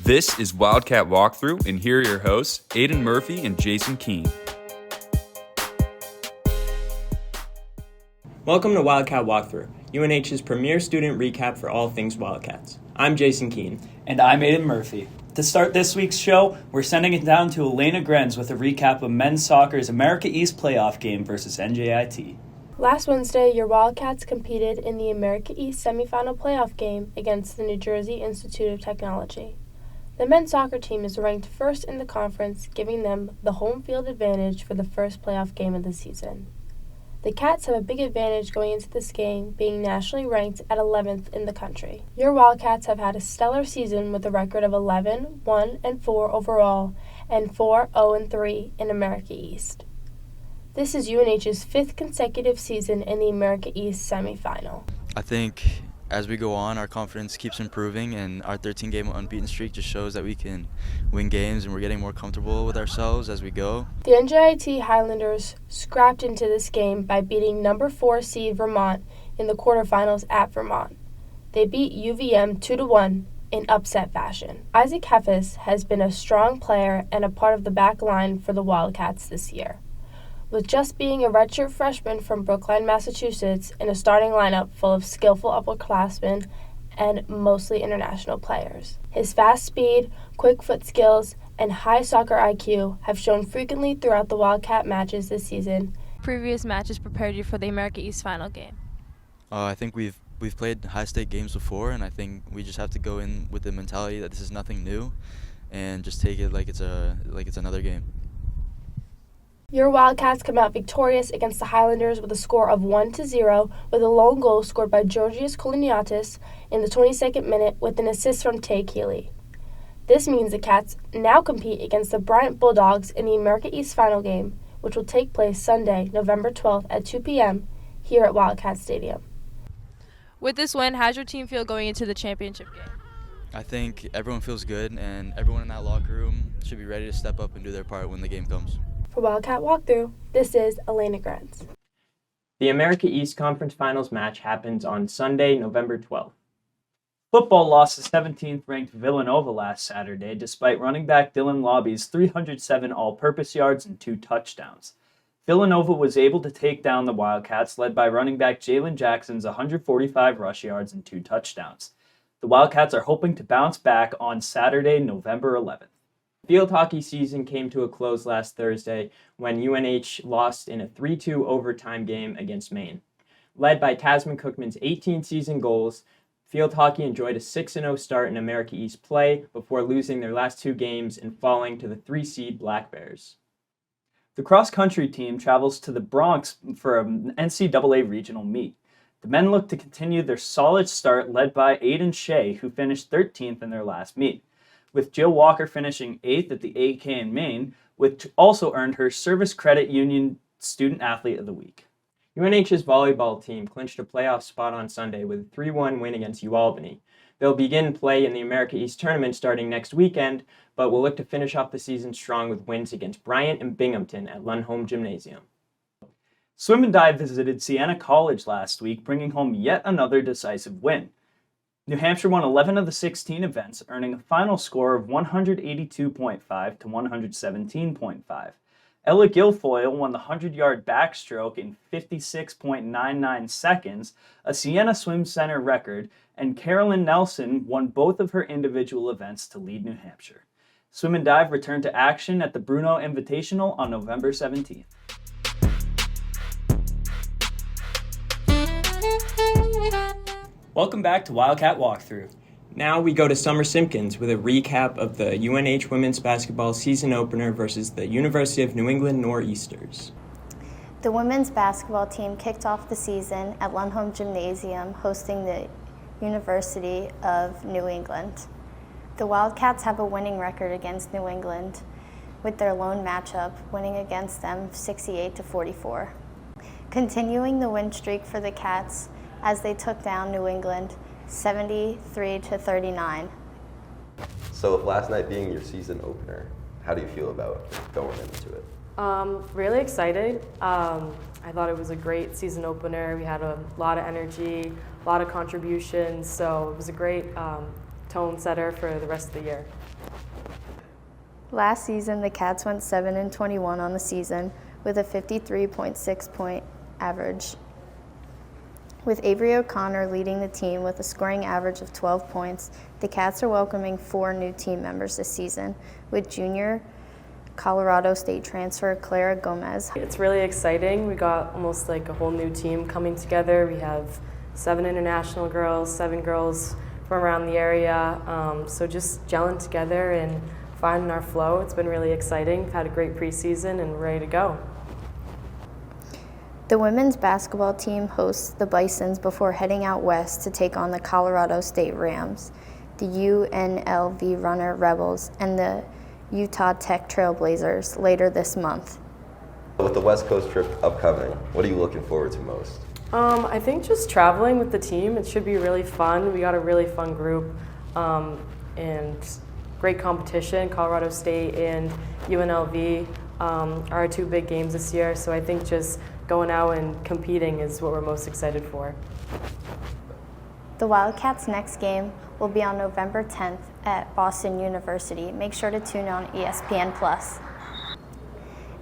This is Wildcat Walkthrough, and here are your hosts, Aidan Murphy and Jason Keene. Welcome to Wildcat Walkthrough, UNH's premier student recap for all things Wildcats. I'm Jason Keene. And I'm Aidan Murphy. To start this week's show, we're sending it down to Elena Grenz with a recap of men's soccer's America East playoff game versus NJIT. Last Wednesday, your Wildcats competed in the America East semifinal playoff game against the New Jersey Institute of Technology. The men's soccer team is ranked first in the conference, giving them the home field advantage for the first playoff game of the season. The Cats have a big advantage going into this game, being nationally ranked at 11th in the country. Your Wildcats have had a stellar season with a record of 11, 1, and 4 overall, and 4, 0, and 3 in America East. This is UNH's 5th consecutive season in the America East semifinal. I think as we go on, our confidence keeps improving, and our 13-game unbeaten streak just shows that we can win games, and we're getting more comfortable with ourselves as we go. The NJIT Highlanders scrapped into this game by beating number 4 seed Vermont in the quarterfinals at Vermont. They beat UVM 2-1 in upset fashion. Isaac Heffes has been a strong player and a part of the back line for the Wildcats this year. With just being a redshirt freshman from Brookline, Massachusetts, in a starting lineup full of skillful upperclassmen and mostly international players. His fast speed, quick foot skills, and high soccer IQ have shown frequently throughout the Wildcat matches this season. Previous matches prepared you for the America East final game? I think we've played high-stake games before, and I think we just have to go in with the mentality that this is nothing new, and just take it like it's another game. Your Wildcats come out victorious against the Highlanders with a score of 1-0, with a lone goal scored by Georgios Koliniatis in the 22nd minute with an assist from Tay Keeley. This means the Cats now compete against the Bryant Bulldogs in the America East final game, which will take place Sunday, November 12th at 2 p.m. here at Wildcat Stadium. With this win, how's your team feel going into the championship game? I think everyone feels good, and everyone in that locker room should be ready to step up and do their part when the game comes. For Wildcat Walkthrough, this is Elena Grenz. The America East Conference Finals match happens on Sunday, November 12th. Football lost to 17th-ranked Villanova last Saturday, despite running back Dylan Lobby's 307 all-purpose yards and 2 touchdowns. Villanova was able to take down the Wildcats, led by running back Jalen Jackson's 145 rush yards and 2 touchdowns. The Wildcats are hoping to bounce back on Saturday, November 11th. Field hockey season came to a close last Thursday when UNH lost in a 3-2 overtime game against Maine. Led by Tasman Cookman's 18 season goals, field hockey enjoyed a 6-0 start in America East play before losing their last 2 games and falling to the 3-seed Black Bears. The cross-country team travels to the Bronx for an NCAA regional meet. The men look to continue their solid start led by Aidan Shea, who finished 13th in their last meet, with Jill Walker finishing 8th at the AK in Maine, which also earned her Service Credit Union Student Athlete of the Week. UNH's volleyball team clinched a playoff spot on Sunday with a 3-1 win against UAlbany. They'll begin play in the America East tournament starting next weekend, but will look to finish off the season strong with wins against Bryant and Binghamton at Lundholm Gymnasium. Swim and Dive visited Siena College last week, bringing home yet another decisive win. New Hampshire won 11 of the 16 events, earning a final score of 182.5 to 117.5. Ella Guilfoyle won the 100-yard backstroke in 56.99 seconds, a Siena Swim Center record, and Carolyn Nelson won both of her individual events to lead New Hampshire. Swim and Dive returned to action at the Bruno Invitational on November 17th. Welcome back to Wildcat Walkthrough. Now we go to Summer Simpkins with a recap of the UNH women's basketball season opener versus the University of New England Nor'easters. The women's basketball team kicked off the season at Lundholm Gymnasium, hosting the University of New England. The Wildcats have a winning record against New England, with their lone matchup winning against them 68-44. Continuing the win streak for the Cats as they took down New England 73-39. So with last night being your season opener, how do you feel about going into it? Really excited. I thought it was a great season opener. We had a lot of energy, a lot of contributions, so it was a great tone setter for the rest of the year. Last season, the Cats went 7-21 on the season with a 53.6 point average. With Avery O'Connor leading the team with a scoring average of 12 points, the Cats are welcoming 4 new team members this season, with junior Colorado State transfer Clara Gomez. It's really exciting. We got almost like a whole new team coming together. We have 7 international girls, 7 girls from around the area. So just gelling together and finding our flow. It's been really exciting. We've had a great preseason and we're ready to go. The women's basketball team hosts the Bisons before heading out west to take on the Colorado State Rams, the UNLV Runner Rebels, and the Utah Tech Trailblazers later this month. With the West Coast trip upcoming, what are you looking forward to most? I think just traveling with the team. It should be really fun. We got a really fun group and great competition. Colorado State and UNLV are our 2 big games this year, so I think just going out and competing is what we're most excited for. The Wildcats' next game will be on November 10th at Boston University. Make sure to tune in on ESPN+.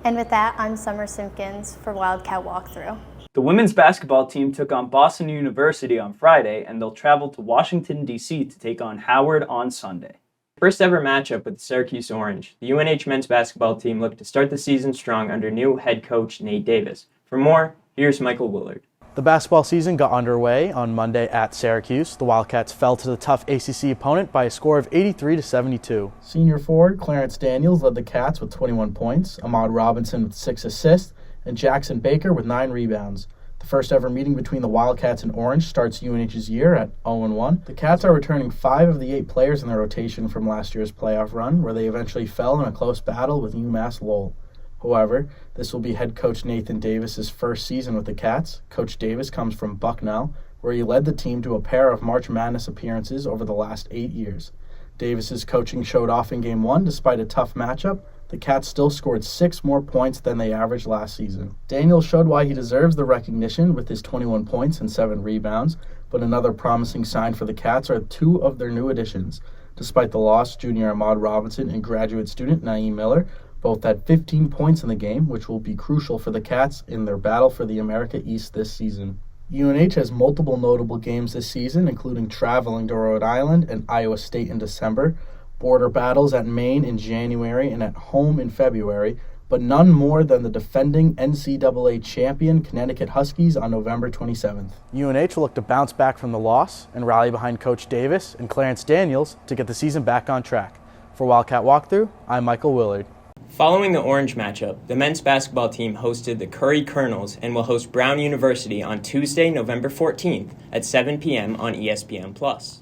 And with that, I'm Summer Simpkins for Wildcat Walkthrough. The women's basketball team took on Boston University on Friday, and they'll travel to Washington, D.C. to take on Howard on Sunday. First ever matchup with the Syracuse Orange, the UNH men's basketball team looked to start the season strong under new head coach Nate Davis. For more, here's Michael Willard. The basketball season got underway on Monday at Syracuse. The Wildcats fell to the tough ACC opponent by a score of 83-72. Senior forward Clarence Daniels led the Cats with 21 points, Ahmad Robinson with 6 assists, and Jackson Baker with 9 rebounds. The first ever meeting between the Wildcats and Orange starts UNH's year at 0-1. The Cats are returning 5 of the 8 players in their rotation from last year's playoff run, where they eventually fell in a close battle with UMass Lowell. However, this will be head coach Nathan Davis's first season with the Cats. Coach Davis comes from Bucknell, where he led the team to a pair of March Madness appearances over the last 8 years. Davis's coaching showed off in Game 1 despite a tough matchup. The Cats still scored 6 more points than they averaged last season. Daniels showed why he deserves the recognition with his 21 points and 7 rebounds, but another promising sign for the Cats are 2 of their new additions. Despite the loss, junior Ahmad Robinson and graduate student Naeem Miller both had 15 points in the game, which will be crucial for the Cats in their battle for the America East this season. UNH has multiple notable games this season, including traveling to Rhode Island and Iowa State in December, border battles at Maine in January and at home in February, but none more than the defending NCAA champion Connecticut Huskies on November 27th. UNH will look to bounce back from the loss and rally behind Coach Davis and Clarence Daniels to get the season back on track. For Wildcat Walkthrough, I'm Michael Willard. Following the Orange matchup, the men's basketball team hosted the Curry Colonels and will host Brown University on Tuesday, November 14th at 7 p.m. on ESPN+.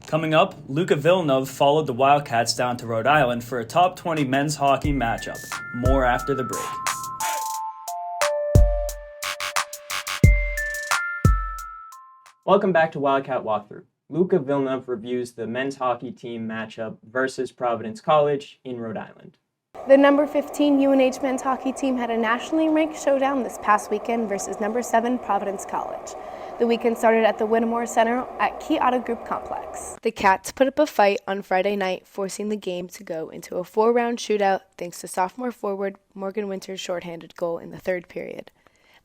Coming up, Luca Villeneuve followed the Wildcats down to Rhode Island for a top 20 men's hockey matchup. More after the break. Welcome back to Wildcat Walkthrough. Luca Villeneuve reviews the men's hockey team matchup versus Providence College in Rhode Island. The number 15 UNH men's hockey team had a nationally ranked showdown this past weekend versus number 7 Providence College. The weekend started at the Whittemore Center at Key Auto Group Complex. The Cats put up a fight on Friday night, forcing the game to go into a 4-round shootout thanks to sophomore forward Morgan Winter's shorthanded goal in the third period.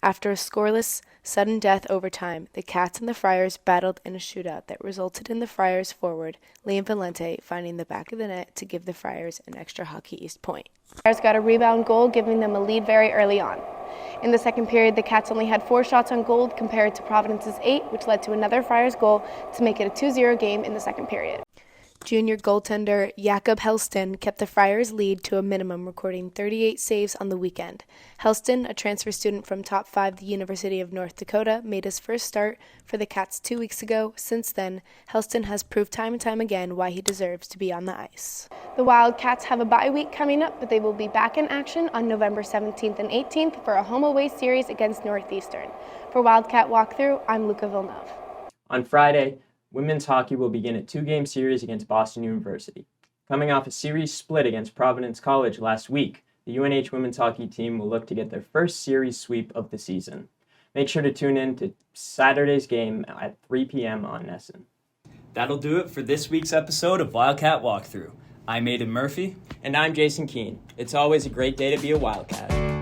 After a scoreless, sudden death overtime, the Cats and the Friars battled in a shootout that resulted in the Friars forward, Liam Valente, finding the back of the net to give the Friars an extra Hockey East point. The Friars got a rebound goal, giving them a lead very early on. In the second period, the Cats only had 4 shots on goal compared to Providence's 8, which led to another Friars goal to make it a 2-0 game in the second period. Junior goaltender Jakob Helston kept the Friars' lead to a minimum, recording 38 saves on the weekend. Helston, a transfer student from top 5 the University of North Dakota, made his first start for the Cats 2 weeks ago. Since then, Helston has proved time and time again why he deserves to be on the ice. The Wildcats have a bye week coming up, but they will be back in action on November 17th and 18th for a home-away series against Northeastern. For Wildcat Walkthrough, I'm Luca Villeneuve. On Friday, women's hockey will begin a 2-game series against Boston University. Coming off a series split against Providence College last week, the UNH women's hockey team will look to get their first series sweep of the season. Make sure to tune in to Saturday's game at 3 p.m. on NESN. That'll do it for this week's episode of Wildcat Walkthrough. I'm Aidan Murphy. And I'm Jason Keene. It's always a great day to be a Wildcat.